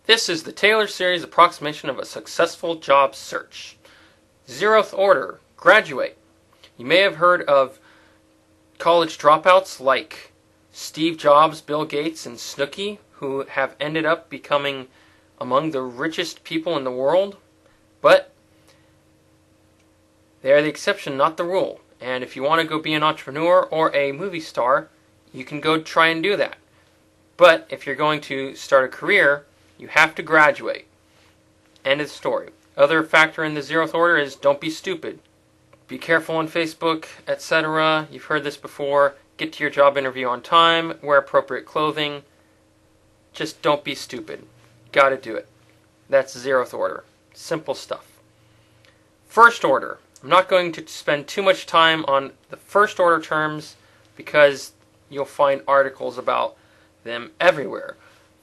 This is the Taylor series approximation of a successful job search. Zeroth order, graduate. You may have heard of college dropouts like Steve Jobs, Bill Gates, and Snooki, who have ended up becoming among the richest people in the world, but they are the exception, not the rule. And if you want to go be an entrepreneur or a movie star, you can go try and do that. But if you're going to start a career, you have to graduate. End of story. Other factor in the zeroth order is don't be stupid. Be careful on Facebook, etc. You've heard this before. Get to your job interview on time. Wear appropriate clothing. Just don't be stupid. Gotta do it. That's zeroth order. Simple stuff. First order. I'm not going to spend too much time on the first order terms because you'll find articles about them everywhere.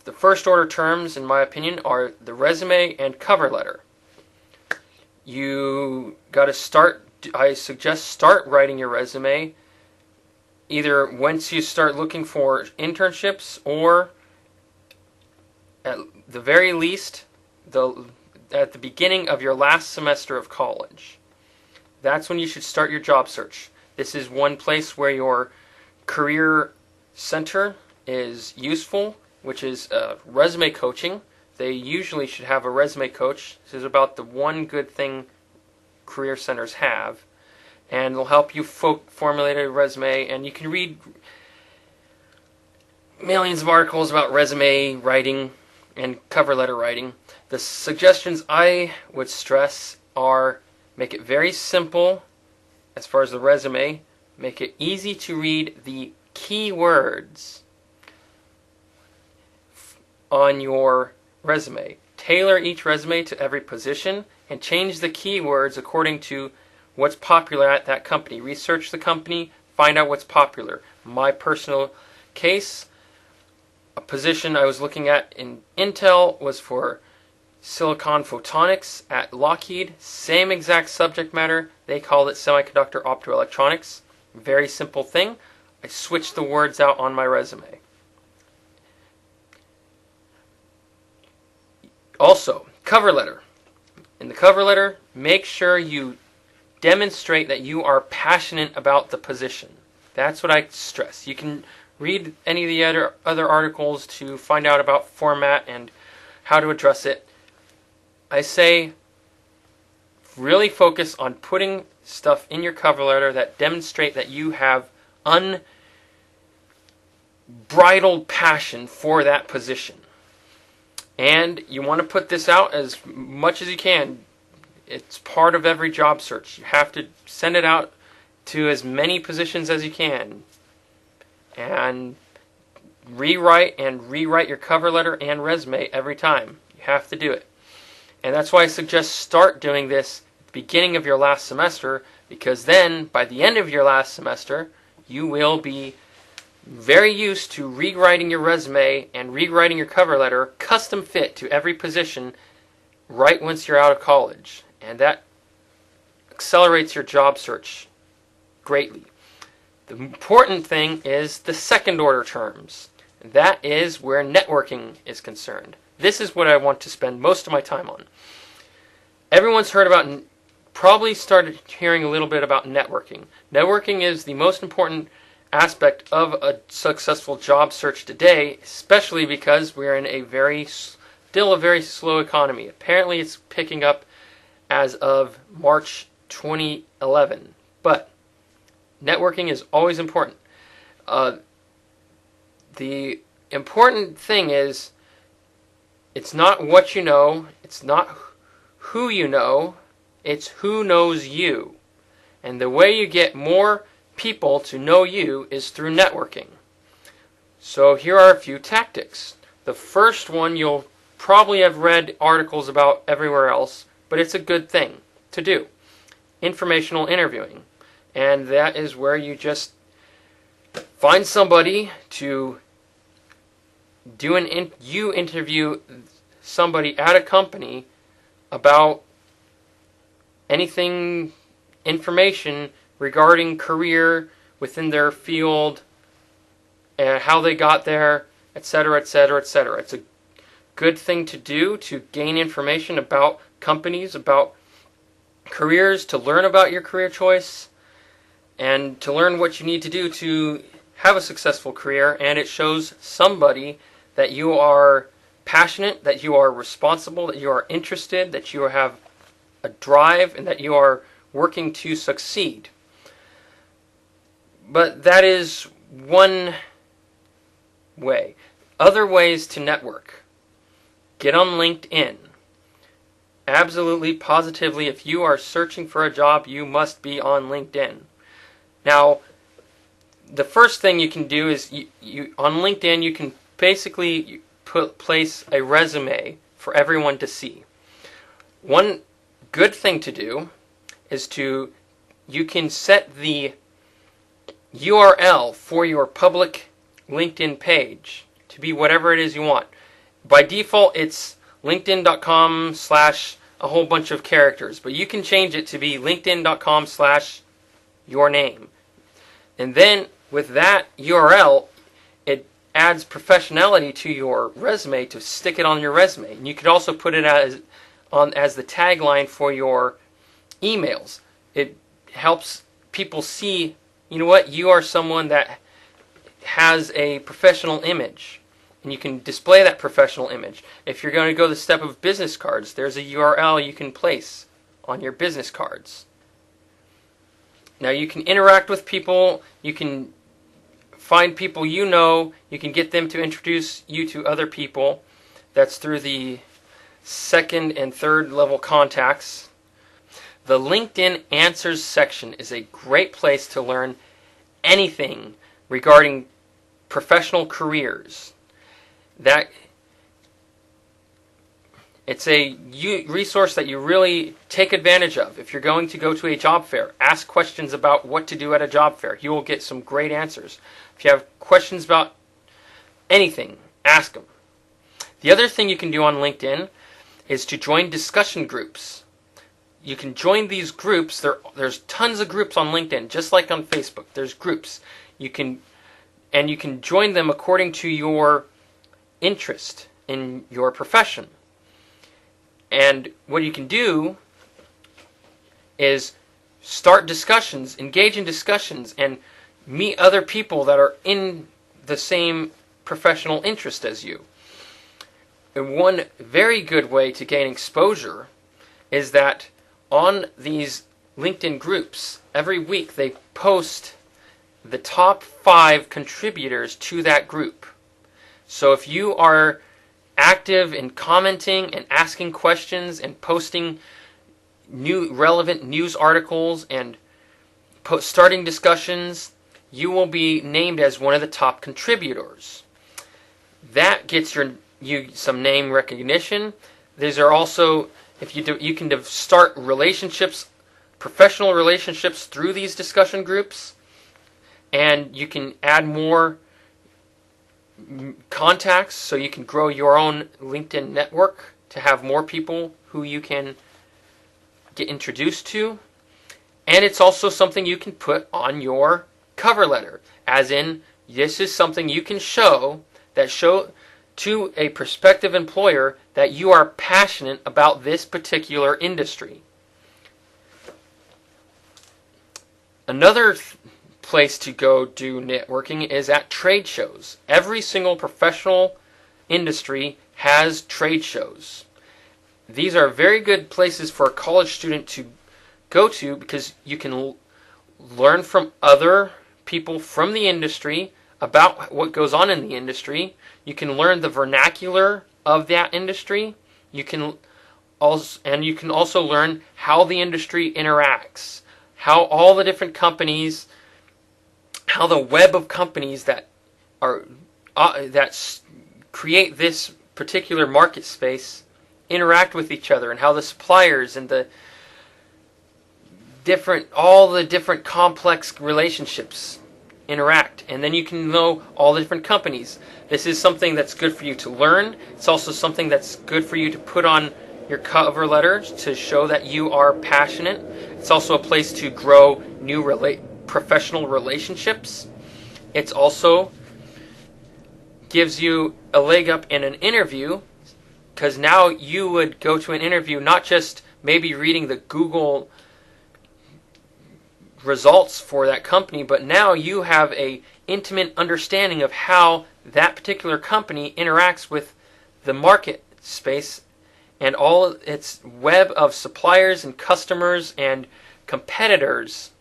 The first order terms, in my opinion, are the resume and cover letter. You got to start, I suggest start writing your resume either once you start looking for internships or at the very least at the beginning of your last semester of college. That's when you should start your job search. This is one place where your career center is useful, which is resume coaching. They usually should have a resume coach. This is about the one good thing career centers have. And they'll help you formulate a resume, and you can read millions of articles about resume writing and cover letter writing. The suggestions I would stress are make it very simple as far as the resume. Make it easy to read the keywords on your resume. Tailor each resume to every position and change the keywords according to what's popular at that company. Research the company, find out what's popular. My personal case, a position I was looking at in Intel was for silicon photonics at Lockheed. Same exact subject matter. They called it semiconductor optoelectronics. Very simple thing. I switched the words out on my resume. Also, cover letter. In the cover letter, make sure you demonstrate that you are passionate about the position. That's what I stress. You can read any of the other articles to find out about format and how to address it. I say really focus on putting stuff in your cover letter that demonstrate that you have unbridled passion for that position. And you want to put this out as much as you can. It's part of every job search. You have to send it out to as many positions as you can. And rewrite your cover letter and resume every time. You have to do it. And that's why I suggest start doing this at the beginning of your last semester, because then, by the end of your last semester, you will be very used to rewriting your resume and rewriting your cover letter custom fit to every position right once you're out of college. And that accelerates your job search greatly. The important thing is the second order terms. That is where networking is concerned. This is what I want to spend most of my time on. Everyone's heard about, probably started hearing a little bit about networking. Networking is the most important aspect of a successful job search today, especially because we're in still a very slow economy. Apparently it's picking up as of March 2011. But networking is always important. The important thing is it's not what you know, it's not who you know, it's who knows you. And the way you get more people to know you is through networking. So here are a few tactics. The first one you'll probably have read articles about everywhere else, but it's a good thing to do. Informational interviewing. And that is where you just find somebody to do you interview somebody at a company about anything, information regarding career within their field and how they got there, etc., etc., etc. It's a good thing to do to gain information about companies, about careers, to learn about your career choice, and to learn what you need to do to have a successful career. And it shows somebody that you are passionate, that you are responsible, that you are interested, that you have a drive, and that you are working to succeed. But that is one way. Other ways to network. Get on LinkedIn. Absolutely, positively, if you are searching for a job, you must be on LinkedIn. Now, the first thing you can do is you on LinkedIn, you can basically place a resume for everyone to see. One good thing to do is you can set the URL for your public LinkedIn page to be whatever it is you want. By default, it's linkedin.com/ a whole bunch of characters, but you can change it to be linkedin.com/ your name. And then with that URL, it adds professionality to your resume to stick it on your resume. And you could also put it as the tagline for your emails. It helps people see, you know what, you are someone that has a professional image. And you can display that professional image. If you're going to go the step of business cards, there's a URL you can place on your business cards. Now you can interact with people, you can find people you know, you can get them to introduce you to other people. That's through the second and third level contacts. The LinkedIn Answers section is a great place to learn anything regarding professional careers. It's a resource that you really take advantage of. If you're going to go to a job fair, ask questions about what to do at a job fair. You will get some great answers. If you have questions about anything, ask them. The other thing you can do on LinkedIn is to join discussion groups. You can join these groups. There's tons of groups on LinkedIn, just like on Facebook. There's groups. You can join them according to your interest in your profession. And what you can do is start discussions, engage in discussions, and meet other people that are in the same professional interest as you. And one very good way to gain exposure is that on these LinkedIn groups, every week they post the top 5 contributors to that group. So if you are active in commenting and asking questions and posting new relevant news articles and starting discussions, you will be named as one of the top contributors. That gets you some name recognition. These are also, you can start relationships, professional relationships through these discussion groups, and you can add more contacts so you can grow your own LinkedIn network to have more people who you can get introduced to. And it's also something you can put on your cover letter, as in, this is something you can show to a prospective employer that you are passionate about this particular industry. Another place to go do networking is at trade shows. Every single professional industry has trade shows. These are very good places for a college student to go to because you can learn from other people from the industry about what goes on in the industry. You can learn the vernacular of that industry. You can also learn how the industry interacts, how all the different companies, how the web of companies that create this particular market space interact with each other, and how the suppliers and all the different complex relationships interact. And then you can know all the different companies. This is something that's good for you to learn. It's also something that's good for you to put on your cover letter to show that you are passionate. It's also a place to grow new professional relationships. It also gives you a leg up in an interview because now you would go to an interview not just maybe reading the Google results for that company, but now you have a intimate understanding of how that particular company interacts with the market space and all its web of suppliers and customers and competitors.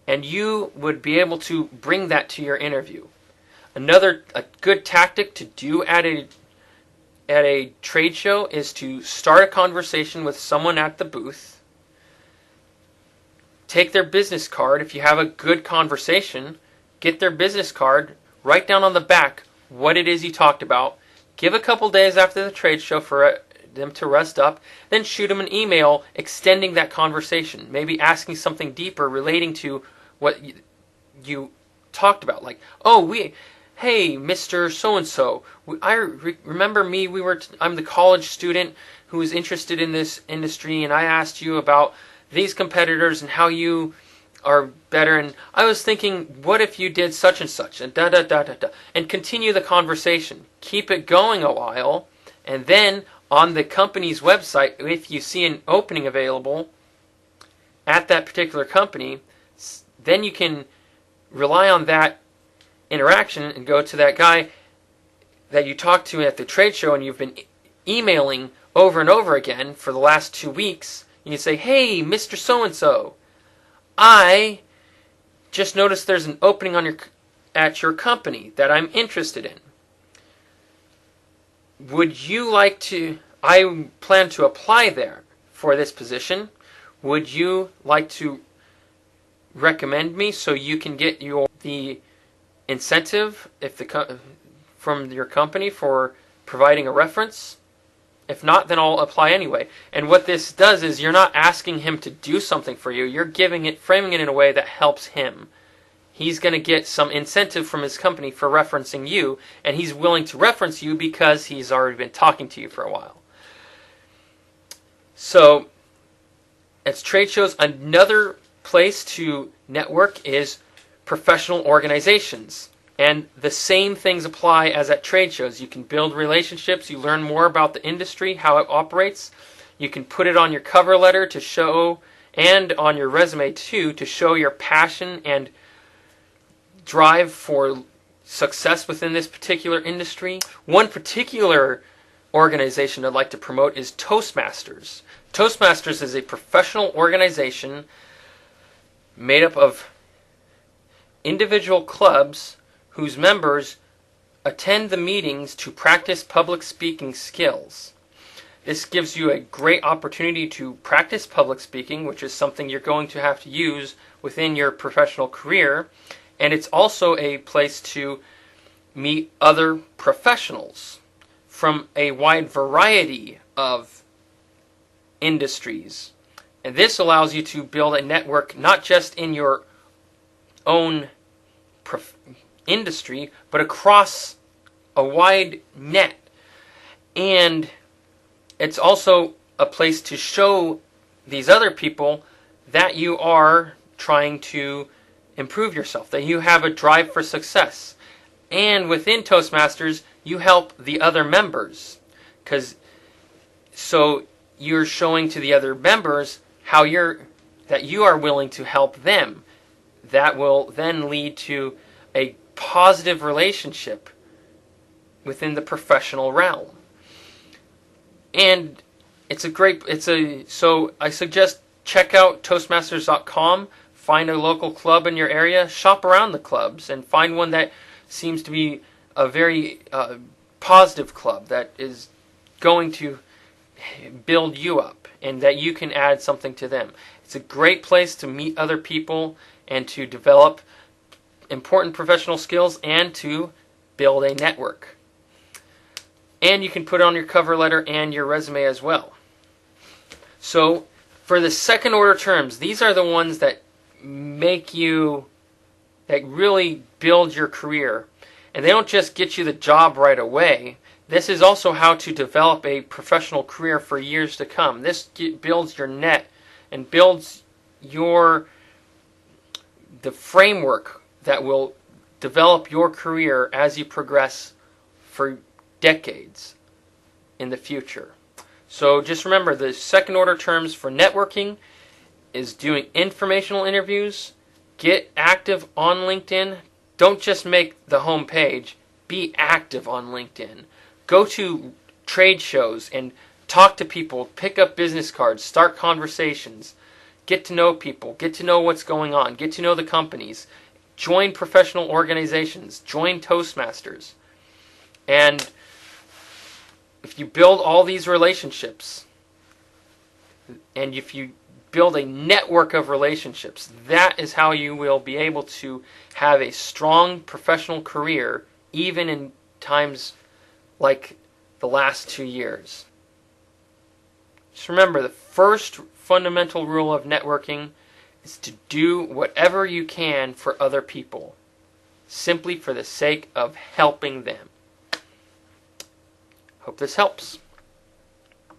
And you would be able to bring that to your interview. A good tactic to do at a trade show is to start a conversation with someone at the booth. Take their business card. If you have a good conversation, get their business card, write down on the back what it is you talked about. Give a couple days after the trade show for them to rest up, then shoot them an email extending that conversation, maybe asking something deeper relating to what you talked about. Like, hey, Mr. So-and-so, remember me, I'm the college student who is interested in this industry, and I asked you about these competitors and how you are better, and I was thinking, what if you did such and such, and da-da-da-da-da, and continue the conversation. Keep it going a while, and then on the company's website, if you see an opening available at that particular company, then you can rely on that interaction and go to that guy that you talked to at the trade show and you've been emailing over and over again for the last 2 weeks. You can say, hey, Mr. So-and-so, I just noticed there's an opening at your company that I'm interested in. Would you like to, I plan to apply there for this position. Would you like to recommend me so you can get the incentive from your company for providing a reference? If not, then I'll apply anyway. And what this does is you're not asking him to do something for you. You're framing it in a way that helps him. He's going to get some incentive from his company for referencing you, and he's willing to reference you because he's already been talking to you for a while. So, at trade shows, another place to network is professional organizations. And the same things apply as at trade shows. You can build relationships, you learn more about the industry, how it operates. You can put it on your cover letter to show, and on your resume too, to show your passion and drive for success within this particular industry. One particular organization I'd like to promote is Toastmasters. Toastmasters is a professional organization made up of individual clubs whose members attend the meetings to practice public speaking skills. This gives you a great opportunity to practice public speaking, which is something you're going to have to use within your professional career, and it's also a place to meet other professionals from a wide variety of industries. And this allows you to build a network not just in your own industry, but across a wide net. And it's also a place to show these other people that you are trying to improve yourself, that you have a drive for success. And within Toastmasters, you help the other members. So you're showing to the other members that you are willing to help them. That will then lead to a positive relationship within the professional realm. And so I suggest check out Toastmasters.com, find a local club in your area, shop around the clubs, and find one that seems to be a very positive club that is going to build you up and that you can add something to them. It's a great place to meet other people and to develop important professional skills and to build a network. And you can put it on your cover letter and your resume as well. So for the second order terms, these are the ones that really build your career. And they don't just get you the job right away. This is also how to develop a professional career for years to come. This builds your net and builds the framework that will develop your career as you progress for decades in the future. So just remember, the second order terms for networking is doing informational interviews. Get active on LinkedIn. Don't just make the home page. Be active on LinkedIn. Go to trade shows and talk to people. Pick up business cards. Start conversations. Get to know people. Get to know what's going on. Get to know the companies. Join professional organizations. Join Toastmasters. And if you build all these relationships, and if you build a network of relationships, that is how you will be able to have a strong professional career, even in times like the last 2 years. Just remember, the first fundamental rule of networking is to do whatever you can for other people, simply for the sake of helping them. Hope this helps.